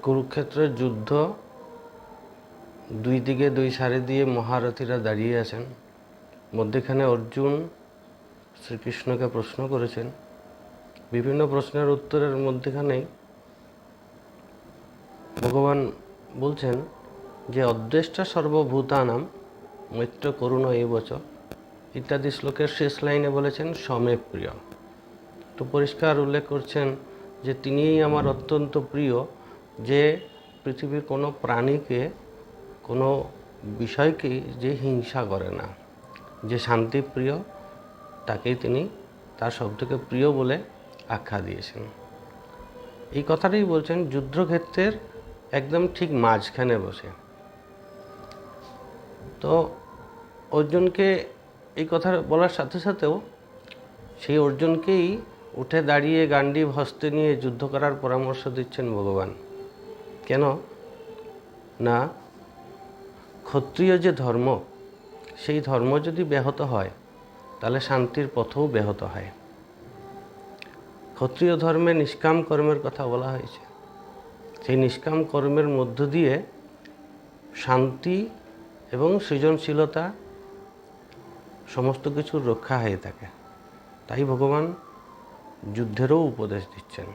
কুরুক্ষেত্রের যুদ্ধ, দুই দিকে দুই সারি দিয়ে মহারথীরা দাঁড়িয়ে আছেন। মধ্যেখানে অর্জুন শ্রীকৃষ্ণকে প্রশ্ন করেছেন। বিভিন্ন প্রশ্নের উত্তরের মধ্যেখানেই ভগবান বলছেন যে অদ্বেষ্টা সর্বভূতানাম মৈত্র করুণ এবচ ইত্যাদি শ্লোকের শেষ লাইনে বলেছেন সমে প্রিয়। তো পরিষ্কার উল্লেখ করছেন যে তিনিই আমার অত্যন্ত প্রিয়, যে পৃথিবীর কোনো প্রাণীকে, কোনো বিষয়কেই যে হিংসা করে না, যে শান্তিপ্রিয়, তাকেই তিনি তার সবথেকে প্রিয় বলে আখ্যা দিয়েছেন। এই কথাটাই বলছেন যুদ্ধক্ষেত্রের একদম ঠিক মাঝখানে বসে। তো অর্জুনকে এই কথা বলার সাথে সাথেও সেই অর্জুনকেই উঠে দাঁড়িয়ে গান্ডীব হস্তে নিয়ে যুদ্ধ করার পরামর্শ দিচ্ছেন ভগবান। কেন না, ক্ষত্রিয় যে ধর্ম, সেই ধর্ম যদি ব্যাহত হয় তাহলে শান্তির পথও ব্যাহত হয়। ক্ষত্রিয় ধর্মে নিষ্কাম কর্মের কথা বলা হয়েছে। সেই নিষ্কাম কর্মের মধ্য দিয়ে শান্তি এবং সৃজনশীলতা সমস্ত কিছুর রক্ষা হয়ে থাকে। তাই ভগবান যুদ্ধেরও উপদেশ দিচ্ছেন।